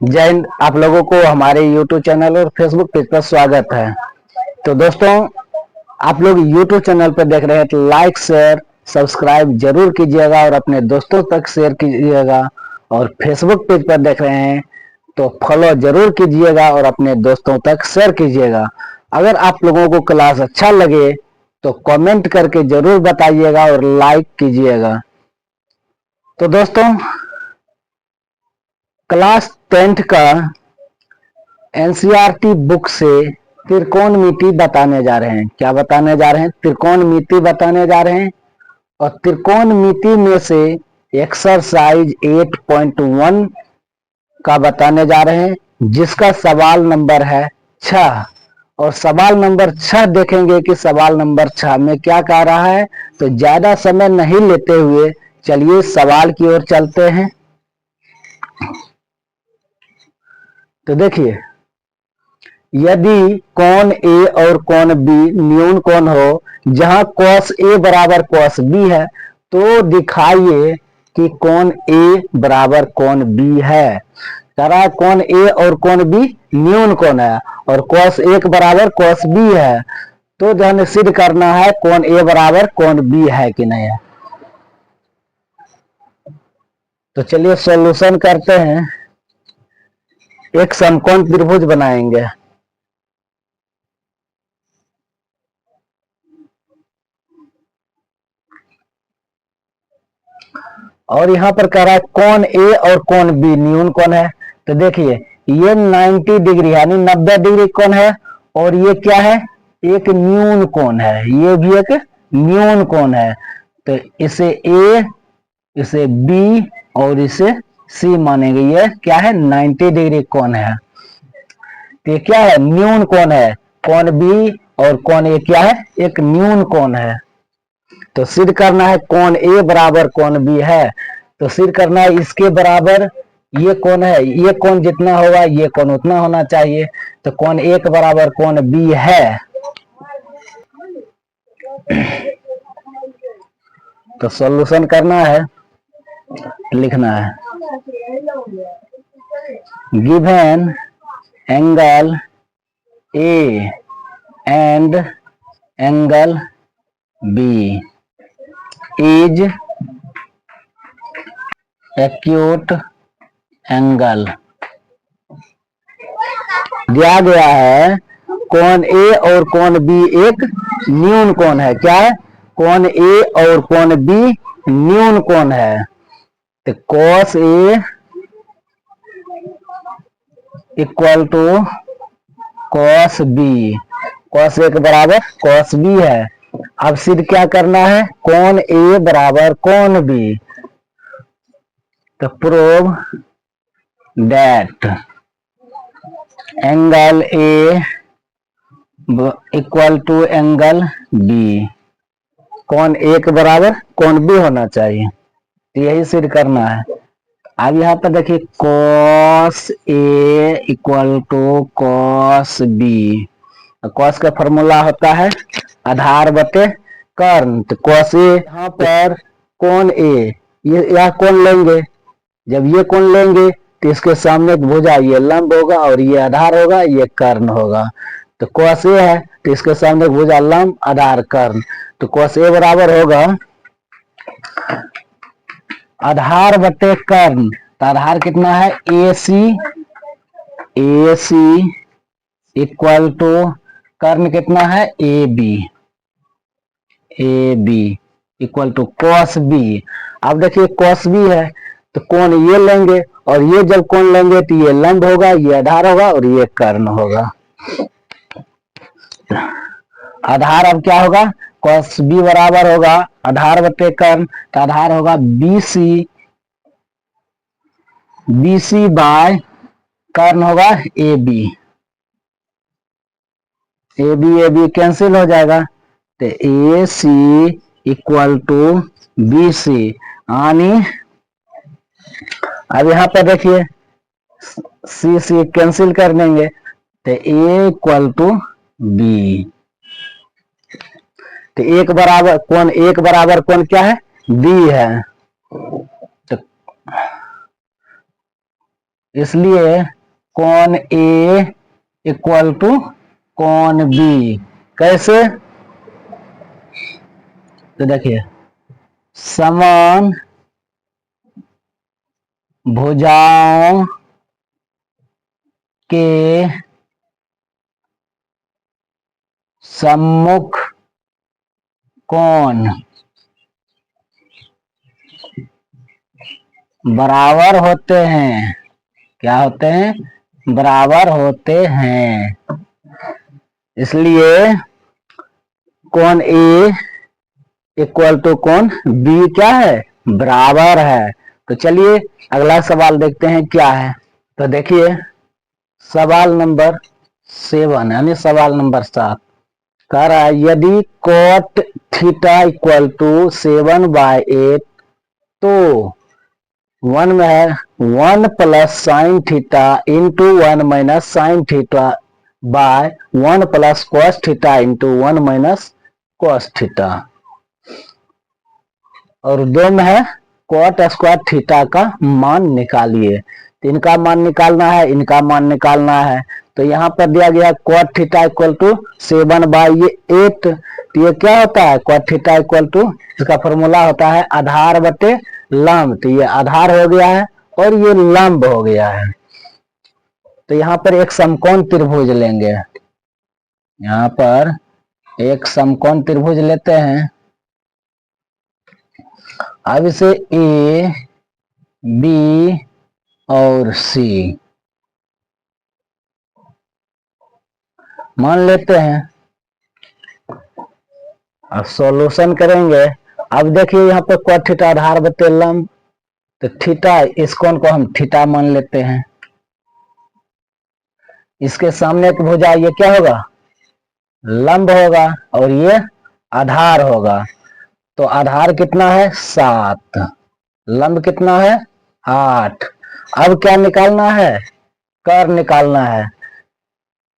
जय हिंद। आप लोगों को हमारे YouTube चैनल और Facebook पेज पर स्वागत है। तो दोस्तों, आप लोग YouTube चैनल पर देख रहे हैं तो लाइक शेयर सब्सक्राइब जरूर कीजिएगा और अपने दोस्तों तक शेयर कीजिएगा। और Facebook पेज पर देख रहे हैं तो फॉलो जरूर कीजिएगा और अपने दोस्तों तक शेयर कीजिएगा। अगर आप लोगों को क्लास अच्छा लगे तो कमेंट करके जरूर बताइएगा और लाइक कीजिएगा। तो दोस्तों, क्लास 10th का एनसीईआरटी बुक से त्रिकोणमिति बताने जा रहे हैं। क्या बताने जा रहे हैं? त्रिकोणमिति बताने जा रहे हैं। और त्रिकोणमिति में से एक्सरसाइज 8.1 का बताने जा रहे हैं, जिसका सवाल नंबर है 6। और सवाल नंबर 6 देखेंगे कि सवाल नंबर 6 में क्या कह रहा है। तो ज्यादा समय नहीं लेते हुए चलिए सवाल की ओर चलते हैं। तो देखिए, यदि कोण ए और कोण बी न्यून कोण हो, जहां cos ए बराबर cos बी है, तो दिखाइए कि कोण ए बराबर कोण बी है। कह रहा है कोण ए और कोण बी न्यून कोण है और cos ए बराबर cos बी है, तो जो सिद्ध करना है कोण ए बराबर कोण बी है कि नहीं है। तो चलिए सॉल्यूशन करते हैं। एक समकोण त्रिभुज बनाएंगे। और यहाँ पर कह रहा है कोण ए और कोण बी न्यून कोण है। तो देखिए, ये 90 डिग्री यानी 90 डिग्री कोण है और ये क्या है? एक न्यून कोण है। ये भी एक न्यून कोण है। तो इसे ए, इसे बी और इसे सी मानेंगे। ये क्या है? 90 डिग्री कोण है। तो ये क्या है? न्यून कोण है। कोण बी और कोण ए क्या है? एक न्यून कोण है। तो सिद्ध करना है कोण ए बराबर कोण बी है। तो सिद्ध करना है इसके बराबर ये कोण है, ये कोण जितना होगा ये कोण उतना होना चाहिए। तो कोण ए के बराबर कोण बी है। तो सॉल्यूशन करना है, लिखना है given angle A and angle B is acute angle. दिया गया है कोण ए और कोण बी एक न्यून कोण है। क्या है? कोण ए और कोण बी न्यून कोण है। तो cos A equal to cos B, cos A के बराबर cos बी है। अब सिद्ध क्या करना है? कोण ए बराबर कोण बी। तो prove that angle A equal to angle B, कोण ए के बराबर कोण बी होना चाहिए। तो यही सिद्ध करना है। अब यहाँ पर देखिए cos A equal to cos B. cos का फॉर्मूला होता है आधार बटे कर्ण। तो cos ए, यहाँ पर कोण ए, ये यह कोण लेंगे। जब ये कोण लेंगे तो इसके सामने भुजा ये लंब होगा और ये आधार होगा, ये कर्ण होगा। तो cos ए है तो इसके सामने भुजा लंब आधार कर्ण। तो cos ए बराबर होगा आधार बटे कर्ण। तो आधार कितना है? ए सी इक्वल टू कर्ण कितना है? A B equal to cos B. अब देखिए cos बी है तो कोण ये लेंगे और ये जब कोण लेंगे तो ये लंब होगा, ये आधार होगा और ये कर्ण होगा। आधार अब क्या होगा? cos बी बराबर होगा आधार बटे कर्ण। तो आधार होगा BC बाय कर्ण होगा AB। AB कैंसिल हो जाएगा। तो AC इक्वल टू BC। यानी अब यहाँ पर देखिए C कैंसिल कर देंगे तो A इक्वल टू B। तो एक बराबर कोण क्या है? B है। तो इसलिए cos A equal to cos B. कैसे? तो देखिए, समान भुजाओं के सम्मुख कोण बराबर होते हैं। क्या होते हैं? बराबर होते हैं। इसलिए कोण ए इक्वल टू कोण बी क्या है? बराबर है। तो चलिए अगला सवाल देखते हैं क्या है। तो देखिए सवाल नंबर 7 यानी सवाल नंबर 7 कह रहा है यदि cot थीटा इक्वल टू 7/8 तो 1 में है 1 plus sine theta into 1 minus sine theta by 1 plus cos theta into 1 minus cos theta, और 2 में है कॉट स्क्वायर थीटा का मान निकालिए। तो इनका मान निकालना है, इनका मान निकालना है। तो यहाँ पर दिया गया कॉट थीटा इक्वल टू 7/8। तो ये क्या होता है? कॉट थीटा इक्वल टू, इसका फॉर्मूला होता है आधार बटे लंब। तो ये आधार हो गया है और ये लंब हो गया है। तो यहाँ पर एक समकोण त्रिभुज लेंगे। यहाँ पर एक समकोण त्रिभुज लेते हैं। अब इसे ए बी और सी मान लेते हैं। अब सॉल्यूशन करेंगे। अब देखिए यहाँ पर cot थीटा आधार बटे लंब, तो थीटा, इस कोण को हम थीटा मान लेते हैं। इसके सामने की भुजा ये क्या होगा? लंब होगा और ये आधार होगा। तो आधार कितना है? 7, लंब कितना है? 8। अब क्या निकालना है? कर निकालना है।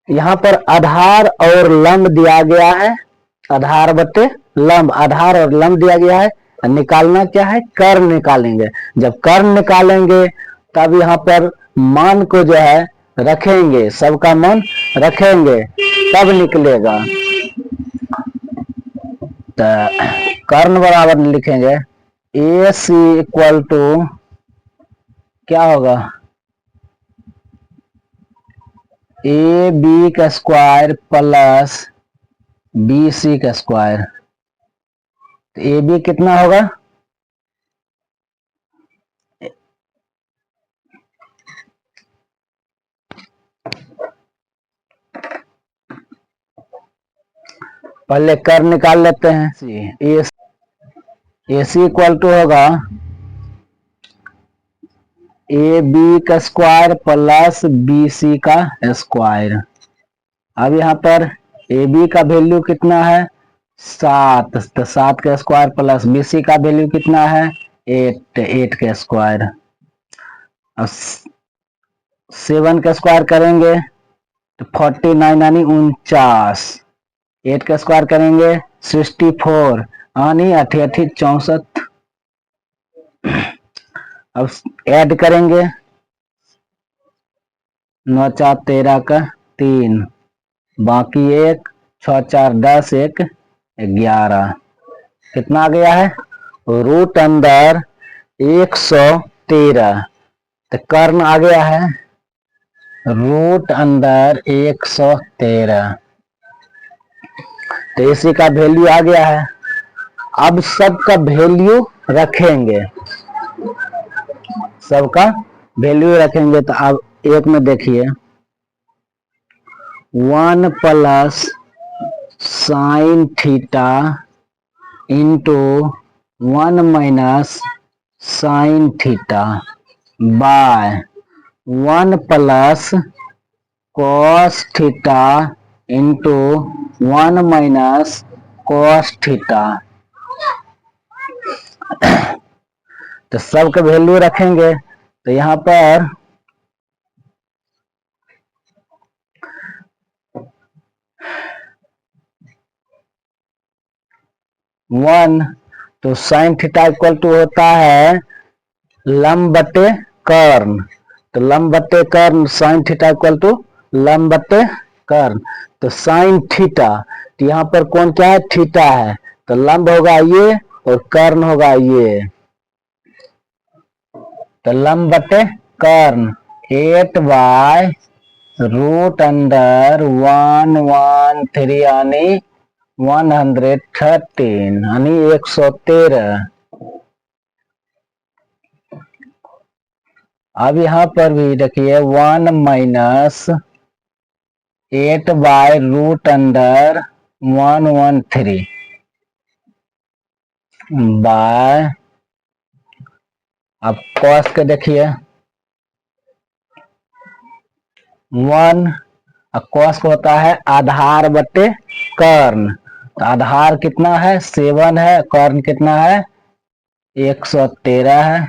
यहाँ पर आधार और लंब दिया गया है, आधार बटे लंब, आधार और लंब दिया गया है। निकालना क्या है? कर निकालेंगे। जब कर निकालेंगे तब यहाँ पर मान को जो है रखेंगे, सबका मान रखेंगे तब निकलेगा। तो कर्ण बराबर लिखेंगे ए सी इक्वल टू क्या होगा? ए बी का स्क्वायर प्लस बी सी का स्क्वायर। तो ए बी कितना होगा? पहले कर निकाल लेते हैं। ए सी इक्वल टू होगा ए बी का स्क्वायर प्लस बी सी का स्क्वायर। अब यहाँ पर ए बी का वैल्यू कितना है? 7, तो 7 का स्क्वायर प्लस बी सी का वैल्यू कितना है? 8 का स्क्वायर। अब 7 का स्क्वायर करेंगे तो 49 यानी 49। 8 का स्क्वायर करेंगे 64 यानी 88 64। अब ऐड करेंगे 9 4 13 का 3, बाकी 1 6 4 10 1 11। कितना आ गया है? रूट अंदर 113। तो कर्ण आ गया है रूट अंदर 113। तो इसी का वैल्यू आ गया है। अब सबका वैल्यू रखेंगे, सबका वैल्यू रखेंगे। तो अब एक में देखिए 1 plus sine theta into 1 minus sine theta by 1 plus cos theta into 1 minus cos theta. तो सबका वैल्यू रखेंगे। तो यहाँ पर वन, तो साइन थीटा इक्वल टू होता है लंब बटे कर्ण। तो लंब बट्टे कर्ण साइन थीटा इक्वल टू लंब बट्टे कर्ण। तो साइन थीटा, तो यहाँ पर कौन क्या है, थीटा है, तो लंब होगा ये और कर्ण होगा ये, तो लंब बट्टे कर्ण 8/√अंडर 113 यानी 113 यानी 113। अब यहां पर भी देखिए 1 माइनस 8/√अंडर 113 बाय, अब कॉस के देखिए 1, कॉस को होता है आधार बटे कर्ण, तो आधार कितना है 7 है, कर्ण कितना है 113 है।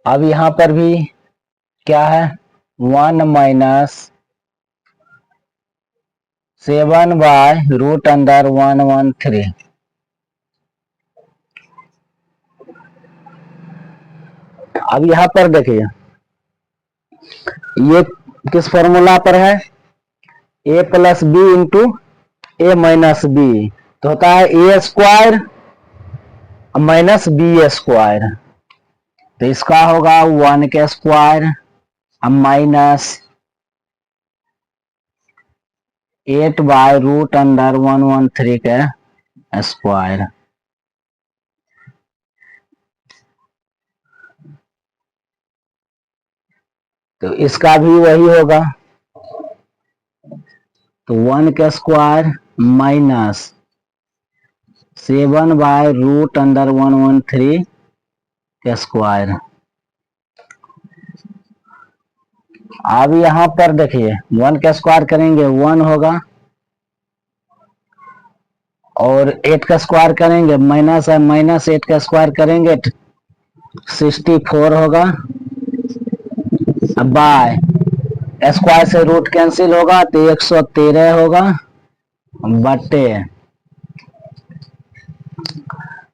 अब यहां पर भी क्या है 1 माइनस 7/√अंडर 113। अब यहां पर देखिए ये किस फॉर्मूला पर है, a plus B into A minus B, तो होता है A square minus B square, तो इसका होगा 1 के स्क्वायर माइनस 8/√अंडर 113 के स्क्वायर। तो इसका भी वही होगा, तो 1 के स्क्वायर माइनस 7/√अंडर 113 के स्क्वायर। अब यहां पर देखिए 1 का स्क्वायर करेंगे 1 होगा, और 8 का स्क्वायर करेंगे माइनस है, माइनस 8 का स्क्वायर करेंगे 64 होगा, अब बाय स्क्वायर से रूट कैंसिल होगा तो 113 होगा बटे।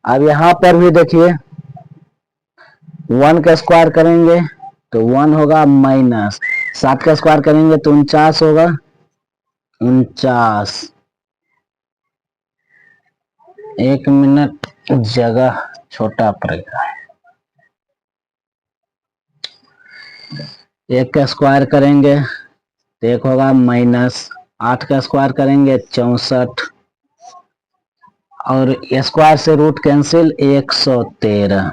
अब यहां पर भी देखिए 1 का स्क्वायर करेंगे तो 1 होगा माइनस 7 का स्क्वायर करेंगे तो 49 होगा, 49। 1 मिनट जगह छोटा पड़ेगा। 1 का स्क्वायर करेंगे तो 1 होगा माइनस 8 का स्क्वायर करेंगे 64, और स्क्वायर से रूट कैंसिल 113।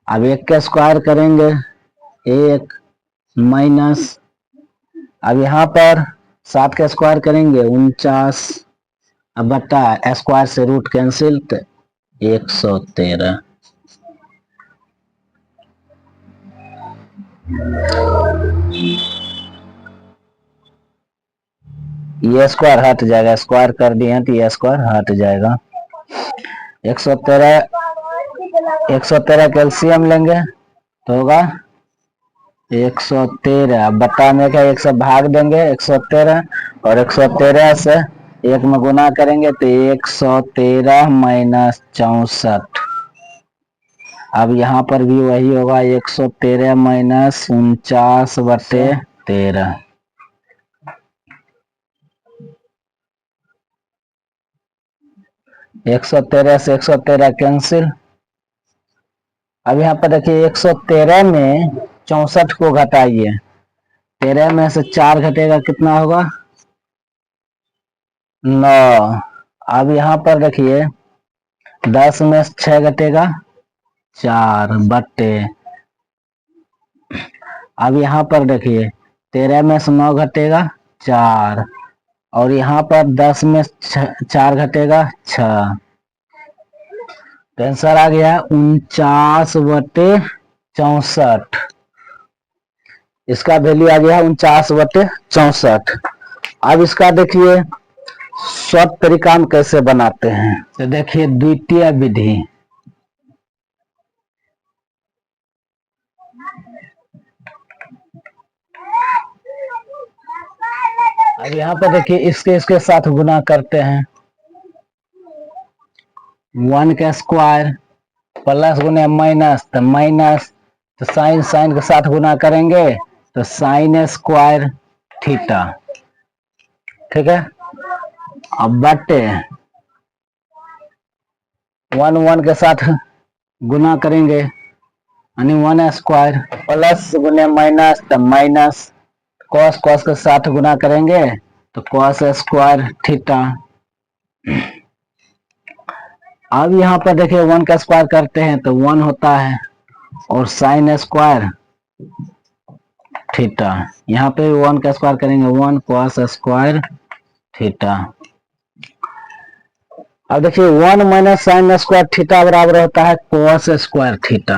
अब 1 का स्क्वायर करेंगे 1 माइनस, अब यहां पर 7 का स्क्वायर करेंगे 49, अब बटा स्क्वायर से रूट कैंसिल तो 113। ये स्क्वायर हट जाएगा, स्क्वायर कर दिए तो ये स्क्वायर हट जाएगा। 113 कैल्शियम लेंगे तो होगा 113 बटा में क्या 1 से भाग देंगे 113, और 113 से 1 में गुना करेंगे तो 113 माइनस 64। अब यहाँ पर भी वही होगा 113 माइनस 49 बटे 13। एक सौ तेरह से 113 कैंसिल। अब यहाँ पर देखिए 113 में 64 को घटाइए, 13 में से 4 घटेगा कितना होगा 9। अब यहाँ पर देखिए 10 में से 6 घटेगा 4 बटे, अब यहाँ पर देखिए 13 में से 9 घटेगा 4, और यहाँ पर 10 में 4 घटेगा 6, तो आंसर आ गया 49/64। इसका वैल्यू आ गया 49/64। अब इसका देखिए शॉर्ट तरीका हम कैसे बनाते हैं, तो देखिए द्वितीय विधि। अब यहाँ पर देखिए इसके साथ गुना करते हैं, 1 का स्क्वायर प्लस गुने माइनस, तो माइनस, तो साइन साइन के साथ गुना करेंगे तो साइन स्क्वायर थीटा। ठीक है, अब बटे 1 1 के साथ गुना करेंगे यानी 1 स्क्वायर प्लस गुने माइनस, तो माइनस, कॉस कॉस के साथ गुना करेंगे तो कॉस स्क्वायर थीटा। अब यहाँ पर देखिए 1 का स्क्वायर करते हैं तो 1 होता है और साइन स्क्वायर थीटा, यहाँ पे 1 का स्क्वायर करेंगे 1 कॉस स्क्वायर थीटा। अब देखिए 1 माइनस साइन स्क्वायर थीटा बराबर होता है कॉस स्क्वायर थीटा,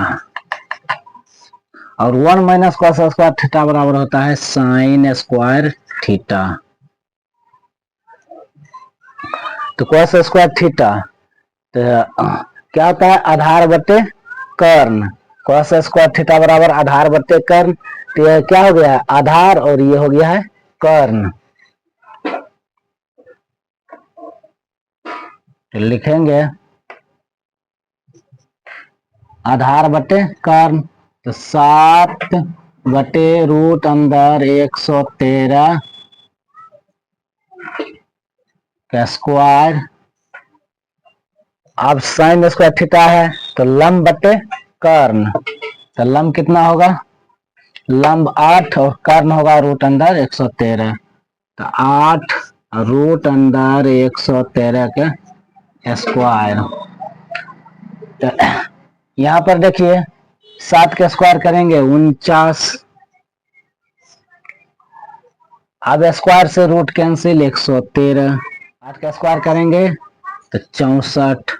और 1 माइनस कॉस स्क्वायर थीटा बराबर होता है साइन स्क्वायर थीटा। तो कॉस स्क्वायर थीटा तो क्या होता है आधार बटे कर्ण, कॉस स्क्वायर थीटा बराबर आधार बटे कर्ण। तो यह क्या हो गया है आधार और ये हो गया है कर्ण। तो लिखेंगे आधार बटे कर्ण, तो 7 बटे रूट अंदर 113 का स्क्वायर। अब साइन स्क्वायर थीटा है तो लंब बटे कर्ण, तो लंब कितना होगा, लंब 8 और कर्ण होगा रूट अंदर 113, तो 8 रूट अंदर 113 के स्क्वायर। तो यहाँ पर देखिए 7 के स्क्वायर करेंगे 49, अब स्क्वायर से रूट कैंसिल 113, 8 का स्क्वायर करेंगे तो 64,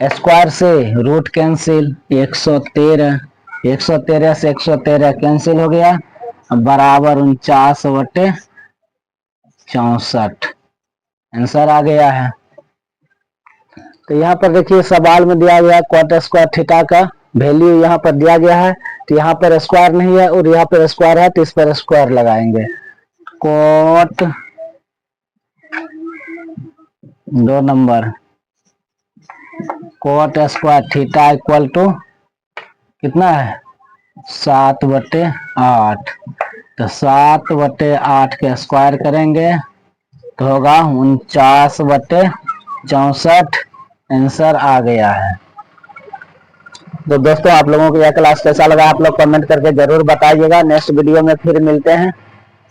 स्क्वायर से रूट कैंसिल 113, 113 से 113 कैंसिल हो गया बराबर 49 बटे 64, आंसर आ गया है। तो यहाँ पर देखिए सवाल में दिया गया कॉट स्क्वायर थीटा का वैल्यू यहाँ पर दिया गया है, तो यहाँ पर स्क्वायर नहीं है और यहाँ पर स्क्वायर है तो इस पर स्क्वायर लगाएंगे। Cot 2 number cot square theta equal to कितना है 7 बटे 8, तो 7 बटे 8 के स्क्वायर करेंगे तो होगा 49 बटे 64, आंसर आ गया है। तो दोस्तों आप लोगों को यह क्लास कैसा लगा आप लोग कमेंट करके जरूर बताइएगा। नेक्स्ट वीडियो में फिर मिलते हैं।